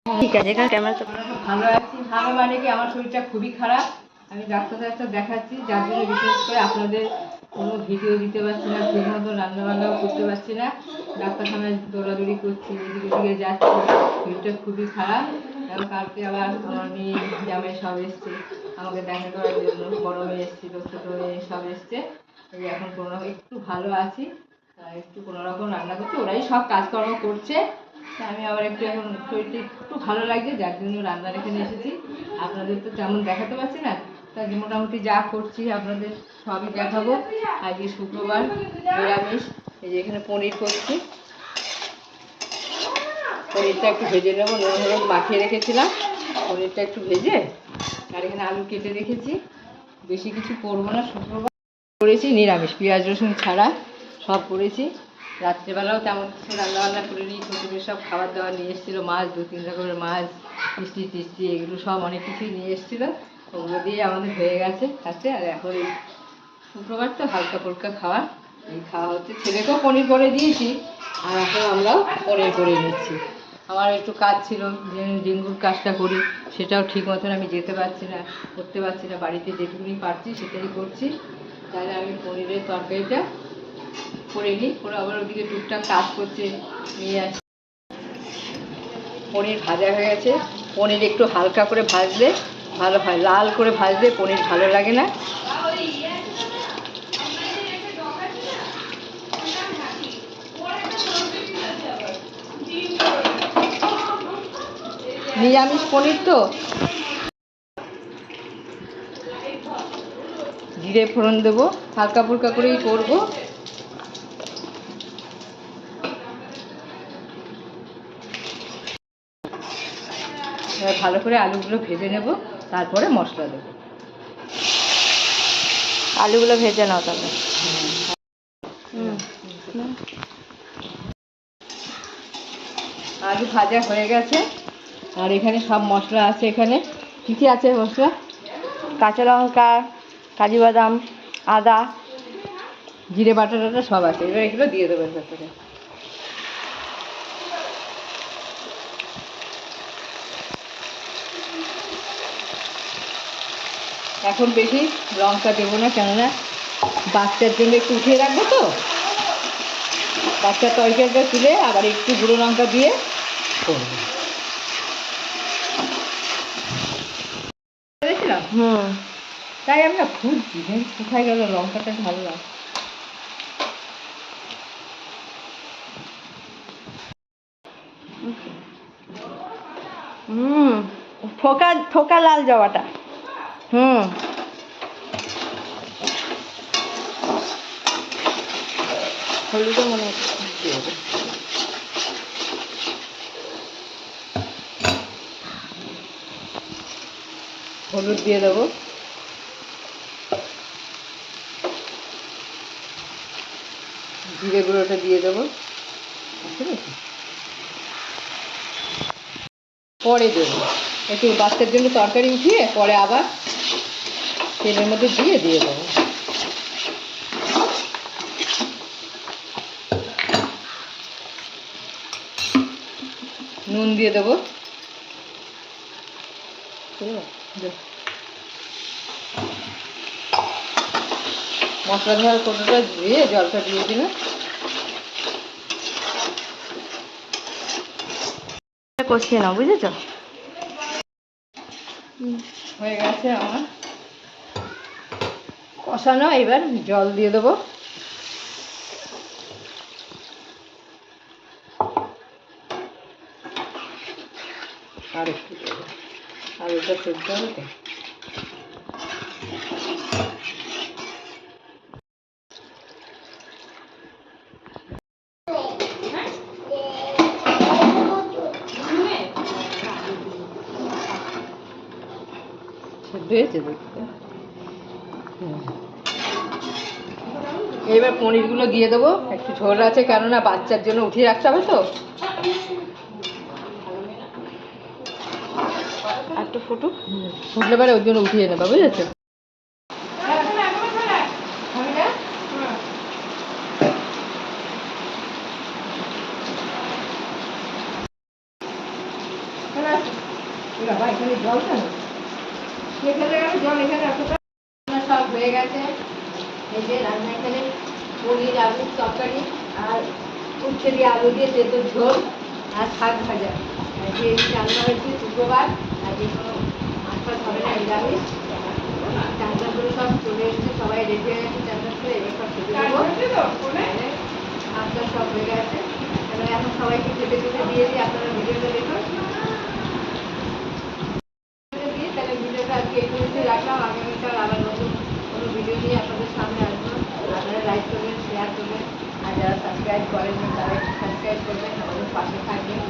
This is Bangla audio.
ঠিক আছে, এখানে ক্যামেরা তো ভালো আছি। ভালো মানে কি, আমার শরীরটা খুবই খারাপ। আমি ডাক্তার দেখাচ্ছি, যার জন্য বিশেষ করে আপনাদের কোনো ভিডিও দিতে পারছি না, ঠিক মতো রান্নাবান্নাও করতে পারছি না। ডাক্তারখানায় দৌড়াদৌড়ি করছি, এদিকে ওদিকে যাচ্ছি, শরীরটা খুবই খারাপ। এবং কালকে আবার আমার মেয়ে জামাই সব এসছে আমাকে দেখা করার জন্য, বড় মেয়ে এসেছিল, ছোটো মেয়ে সব এসছে। এই এখন কোনো একটু ভালো আছি, একটু কোনো রকম রান্না করছি, ওরাই সব কাজকর্ম করছে। আমি আবার একটু এখন শরীরটা একটু ভালো লাগছে, যার জন্য রান্নার এখানে এসেছি। আপনাদের তো তেমন দেখাতে পারছি না, তাই মোটামুটি যা করছি আপনাদের সবই দেখাবো। আজকে শুক্রবার, নিরামিষ। এই যে এখানে পনির করছি, পনিরটা একটু ভেজে নেবো, নুন হলুদ মাখিয়ে রেখেছিলাম, পনিরটা একটু ভেজে। আর এখানে আলু কেটে রেখেছি। বেশি কিছু করবো না, শুক্রবার করেছি নিরামিষ, পেঁয়াজ রসুন ছাড়া সব করেছি। রাত্রেবেলাও তেমন কিছু রান্নাবান্না করে নিই, শ্বশুরের সব খাবার দাবার নিয়ে এসেছিলো, মাছ 2-3 রকমের মাছ, মিষ্টি টিষ্টি এগুলো সব অনেক কিছুই নিয়ে এসেছিলো, ওগুলো দিয়ে আমাদের হয়ে গেছে খাচ্ছে। আর এখন এই শুক্রবার তো হালকা ফুলকা খাওয়া, এই খাওয়া হচ্ছে। ছেলেকেও পনির করে দিয়েছি, আর এখন আমরাও পনির করে নিচ্ছি। আমার একটু কাজ ছিল, যে ডেঙ্গুর কাজটা করি, সেটাও ঠিক মতন আমি যেতে পারছি না, করতে পারছি না। বাড়িতে যেটুকুনি পারছি সেটাই করছি। তাহলে আমি পনিরের তরকারিটা করে নিই, করে আবার ওদিকে টুকটাক কাজ করছে, নিয়ে আসি। পনির ভাজা হয়ে গেছে। পনির একটু হালকা করে ভাজলে ভালো হয়, লাল করে ভাজলে পনির ভালো লাগে না। নিরামিষ পনির তো, জিরে ফোড়ন দেবো, হালকা ফুলকা করেই করবো। এবার ভালো করে আলুগুলো ভেজে নেব, তারপরে মশলা দেবো। আলুগুলো ভেজে নাও তাহলে। আলু ভাজা হয়ে গেছে, আর এখানে সব মশলা আছে। এখানে কী কী আছে মশলা? কাঁচা লঙ্কা, কাজু বাদাম, আদা, জিরে বাটা টাটা সব আছে। এবার এগুলো দিয়ে দেবেন ভেতরে। এখন বেশি লঙ্কা দেবো না, কেননা বাচ্চার জন্য একটু উঠিয়ে রাখবো তো, বাচ্চার তরকারিটা তুলে আবার একটু গুঁড়ো লঙ্কা দিয়ে করবো। করেছিলাম, তাই আমি না খুঁজছি কোথায় গেল লঙ্কাটা, ভালো লাগে। থোকা থোকা লাল জবাটা। হলুদও মনে হচ্ছে। হলুদ দিয়ে দেবো, জিরে গুঁড়োটা দিয়ে দেবো, পরে দেবো। একটু বাচ্চার জন্য তরকারি উঠিয়ে পরে আবার তেলের মধ্যে দিয়ে দেবো। নুন দিয়ে দেবো, মশলা ধোয়ার কৌটোটা ধুয়ে জলটা দিয়ে দিলাম। কষিয়ে নাও, বুঝেছ? হয়ে গেছে আমার কষানো, এবার জল দিয়ে দেবো। আর একটু দেবো, আলুটা সেদ্ধ হবে তো। সেদ্ধ হয়েছে দেখতে। এবার পনিরগুলো দিয়ে দেবো, একটু ঝোল আছে, কেননা বাচ্চার জন্য উঠিয়ে রাখতে হবে তো। একটু ফুটুক, ফুটলে পারে ওর জন্য উঠিয়ে নেবা, বুঝেছো? বাবা এখানে জল কেন এখানে জল এখানে এতটা সব হয়ে গেছে। এই যে রান্না এখানে পনির আলুর তরকারি আর উচ্ছে দিয়ে আলু দিয়ে তেঁতুল ঝোল আর শাক ভাজা। আজকে এই রান্না হয়েছে শুক্রবার, আজকে কোনো আটটা ধরে না, নিরামিষ। চাঁদা করে সব চলে এসেছে, সবাই রেডি হয়ে গেছে চাঁদা করে, এবার সব খেতে দেবো। আটটা সব হয়ে গেছে, এবার এখন সবাইকে খেতে খেতে দিয়ে দিই। আপনারা ভিডিওটা দেখুন, দিয়ে তাহলে ভিডিওটা আজকে এই পর্যন্ত রাখলাম। আগামীকাল আবার নতুন কোনো ভিডিও নিয়ে আপনাদের সামনে আসবো। আপনারা লাইক করবেন, শেয়ার করবেন, আর যারা সাবস্ক্রাইব করেন তারা একটু সাবস্ক্রাইব করবেন, আমাদের পাশে থাকবেন।